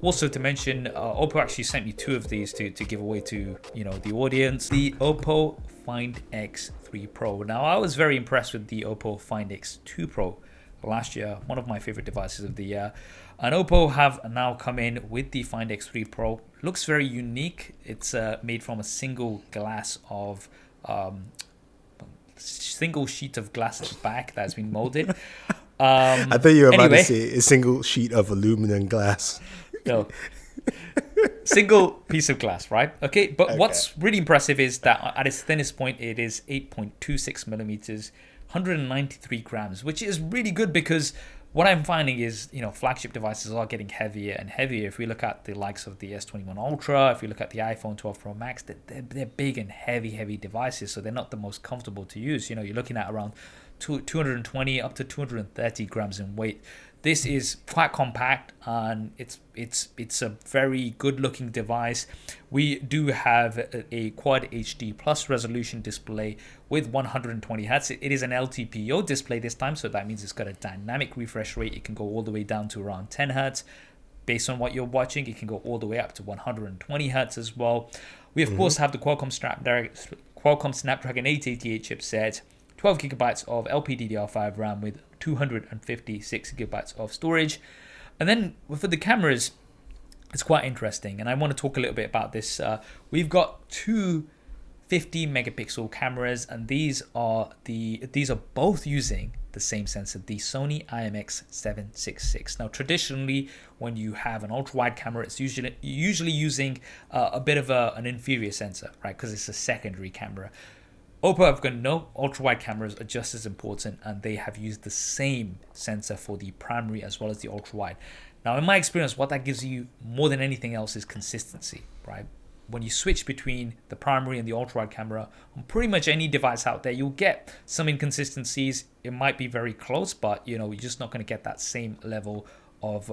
Also to mention, Oppo actually sent me two of these to give away to the audience. The OPPO Find X3 Pro. Now I was very impressed with the OPPO Find X2 Pro last year, one of my favorite devices of the year. And Oppo have now come in with the Find X3 Pro. Looks very unique. It's made from a single sheet of glass at the back that's been molded. I thought you were about to say a single sheet of aluminum glass. No. Single piece of glass, right? Okay, but what's really impressive is that at its thinnest point, it is 8.26 millimeters, 193 grams, which is really good because what I'm finding is, flagship devices are getting heavier and heavier. If we look at the likes of the S21 Ultra, if we look at the iPhone 12 Pro Max, they're big and heavy devices, so they're not the most comfortable to use. You're looking at around 220 up to 230 grams in weight. This is quite compact and it's a very good looking device. We do have a Quad HD Plus resolution display with 120 Hz. It is an LTPO display this time, so that means it's got a dynamic refresh rate. It can go all the way down to around 10 Hz. Based on what you're watching, it can go all the way up to 120 Hz as well. We of course have the Qualcomm Snapdragon 888 chipset, 12 gigabytes of LPDDR5 RAM with 256 gigabytes of storage. And then for the cameras, it's quite interesting, and I want to talk a little bit about this. We've got two 50 megapixel cameras, and these are both using the same sensor, the Sony IMX766. Now, traditionally, when you have an ultra-wide camera, it's usually using a bit of an inferior sensor, right? Because it's a secondary camera. Oppo have gone, no, ultra-wide cameras are just as important, and they have used the same sensor for the primary as well as the ultra-wide. Now, in my experience, what that gives you more than anything else is consistency, right? When you switch between the primary and the ultra-wide camera on pretty much any device out there, you'll get some inconsistencies. It might be very close, but you're just not going to get that same level of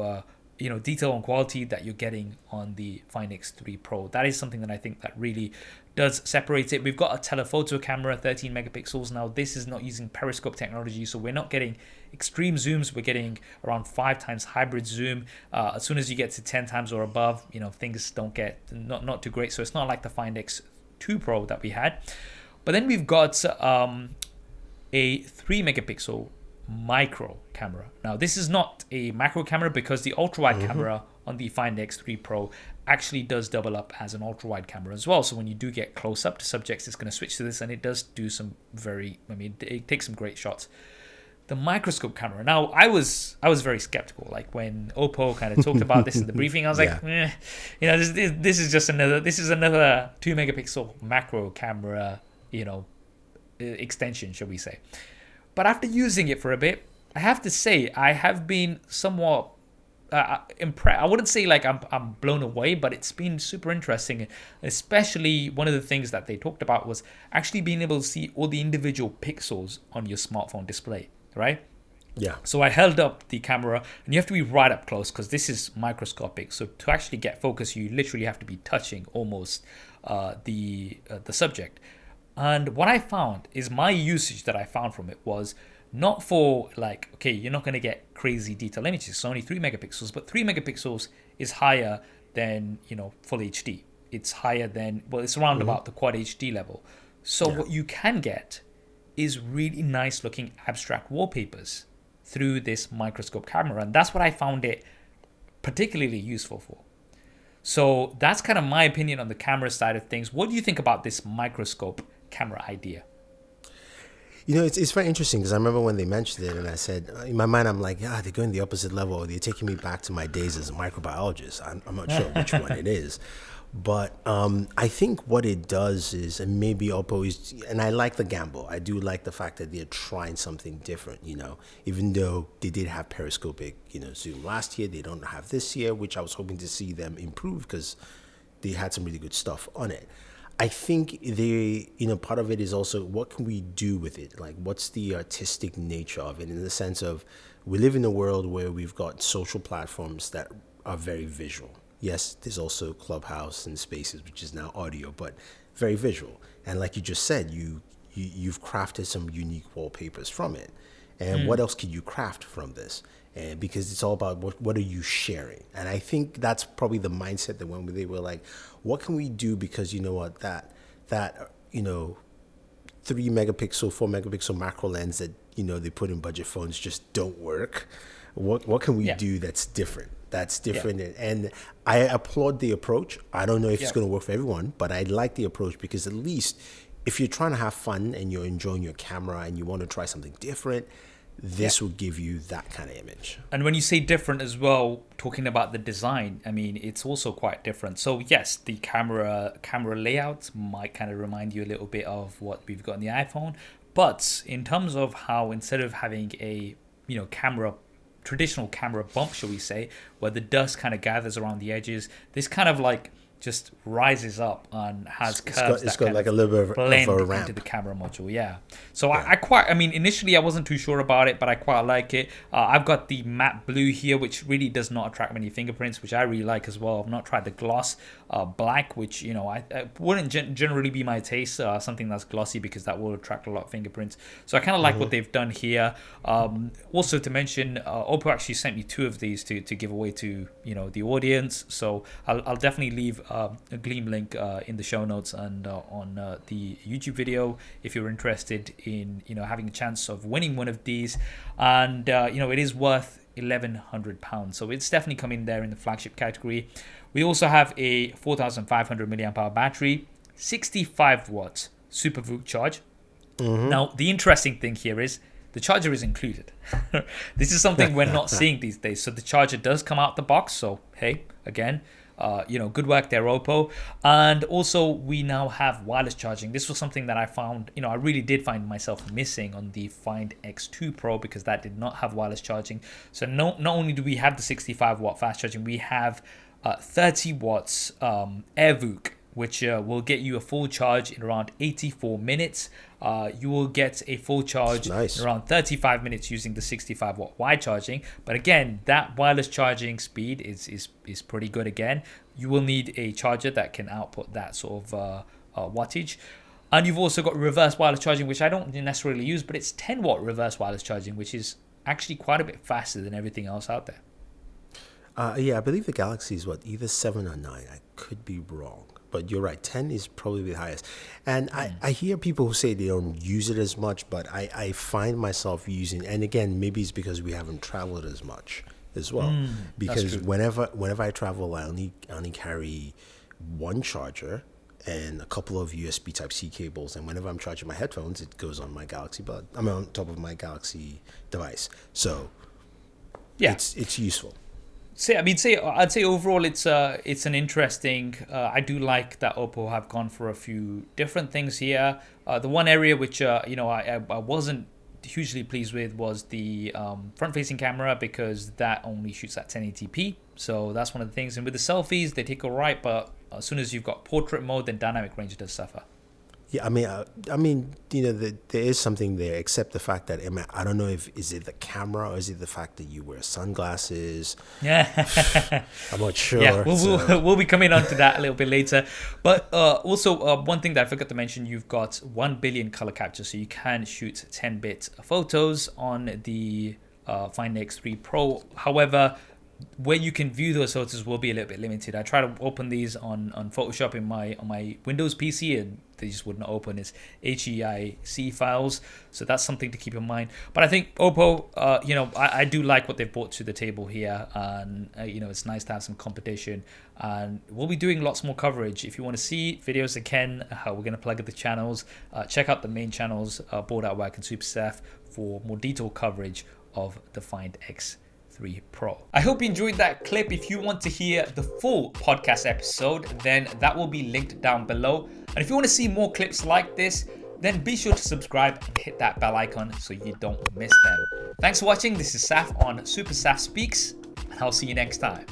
detail and quality that you're getting on the Find X3 Pro. That is something that I think that really does separate it. We've got a telephoto camera, 13 megapixels. Now, this is not using periscope technology, so we're not getting extreme zooms. We're getting around 5 times hybrid zoom. As soon as you get to 10 times or above, things don't get not too great. So it's not like the Find X2 Pro that we had. But then we've got a 3 megapixel micro camera. Now, this is not a macro camera because the ultra-wide camera on the Find X3 Pro actually does double up as an ultra-wide camera as well. So when you do get close up to subjects, it's going to switch to this, and it does do some it takes some great shots. The microscope camera. Now, I was very skeptical. Like when Oppo kind of talked about this in the briefing, I was like, this is another 2 megapixel macro camera, extension, shall we say. But after using it for a bit, I have to say I have been somewhat impressed. I wouldn't say like I'm blown away, but it's been super interesting. Especially one of the things that they talked about was actually being able to see all the individual pixels on your smartphone display, right? Yeah. So I held up the camera, and you have to be right up close because this is microscopic. So to actually get focus, you literally have to be touching almost the subject. And what I found is my usage that I found from it was not for like, okay, you're not going to get crazy detail images. It's only 3 megapixels, but 3 megapixels is higher than, full HD. It's higher than, it's around about the Quad HD level. So what you can get is really nice looking abstract wallpapers through this microscope camera. And that's what I found it particularly useful for. So that's kind of my opinion on the camera side of things. What do you think about this microscope camera idea? It's very interesting because I remember when they mentioned it, and I said, in my mind, I'm like, they're going the opposite level. They're taking me back to my days as a microbiologist. I'm not sure which one it is. But I think what it does is, and maybe Oppo is, and I like the gamble. I do like the fact that they're trying something different, even though they did have periscopic, zoom last year, they don't have this year, which I was hoping to see them improve because they had some really good stuff on it. I think part of it is also what can we do with it? Like, what's the artistic nature of it in the sense of we live in a world where we've got social platforms that are very visual. Yes, there's also Clubhouse and Spaces, which is now audio, but very visual. And like you just said, you've crafted some unique wallpapers from it. And what else can you craft from this? and because it's all about what are you sharing. And I think that's probably the mindset that when they were like, what can we do, because you know what, that 3 megapixel, 4 megapixel macro lens that they put in budget phones just don't work. What can we do that's different? And I applaud the approach. I don't know if it's going to work for everyone, but I like the approach, because at least if you're trying to have fun and you're enjoying your camera and you want to try something different, this will give you that kind of image. And when you say different as well, talking about the design, I mean, it's also quite different. So yes, the camera layout might kind of remind you a little bit of what we've got in the iPhone, but in terms of how, instead of having a traditional camera bump, shall we say, where the dust kind of gathers around the edges, this kind of like just rises up and has curves. It's got like a little bit of a ramp into the camera module. Yeah. So I mean, initially I wasn't too sure about it, but I quite like it. I've got the matte blue here, which really does not attract many fingerprints, which I really like as well. I've not tried the gloss black, which I wouldn't generally be my taste. Something that's glossy, because that will attract a lot of fingerprints. So I kind of like what they've done here. Also to mention, OPPO actually sent me 2 of these to give away to the audience. So I'll definitely leave a Gleam link in the show notes and on the YouTube video if you're interested in having a chance of winning one of these. And it is worth £1,100, so it's definitely coming there in the flagship category. We also have a 4,500 milliamp hour battery, 65 watts SuperVOOC charge. Now the interesting thing here is the charger is included. This is something we're not seeing these days. So the charger does come out the box, so hey, again, good work there, OPPO. And also we now have wireless charging. This was something that I found, I really did find myself missing on the Find X3 Pro, because that did not have wireless charging. So not only do we have the 65 watt fast charging, we have 30 watts AirVOOC, which will get you a full charge in around 84 minutes. You will get a full charge in around 35 minutes using the 65 watt wide charging. But again, that wireless charging speed is pretty good. Again, you will need a charger that can output that sort of wattage. And you've also got reverse wireless charging, which I don't necessarily use, but it's 10 watt reverse wireless charging, which is actually quite a bit faster than everything else out there. I believe the Galaxy is either 7 or 9. I could be wrong, but you're right. 10 is probably the highest. And I hear people who say they don't use it as much, but I find myself using, and again, maybe it's because we haven't traveled as much as well. Because whenever I travel, I only carry one charger and a couple of USB Type-C cables. And whenever I'm charging my headphones, it goes on my Galaxy Bud. I mean, on top of my Galaxy device. So yeah, it's useful. I'd say overall it's an interesting. I do like that OPPO have gone for a few different things here. The one area which I wasn't hugely pleased with was the front-facing camera, because that only shoots at 1080p. So that's one of the things. And with the selfies, they take all right, but as soon as you've got portrait mode, then dynamic range does suffer. Yeah, I mean, there is something there, except the fact that I don't know is it the camera or is it the fact that you wear sunglasses? Yeah, I'm not sure. Yeah, we'll be coming on to that a little bit later. But also one thing that I forgot to mention, you've got 1 billion color capture, so you can shoot 10-bit photos on the Find X3 Pro. However, where you can view those photos will be a little bit limited. I try to open these on Photoshop on my Windows PC, and they just wouldn't open. It's HEIC files, so that's something to keep in mind. But I think OPPO, I do like what they've brought to the table here, and it's nice to have some competition. And we'll be doing lots more coverage. If you want to see videos again, we're going to plug in the channels. Check out the main channels, Bored Out Work and SuperSaf, for more detailed coverage of the Find X3 Pro. I hope you enjoyed that clip. If you want to hear the full podcast episode, then that will be linked down below. And if you want to see more clips like this, then be sure to subscribe and hit that bell icon so you don't miss them. Thanks for watching. This is Saf on SuperSaf Speaks, and I'll see you next time.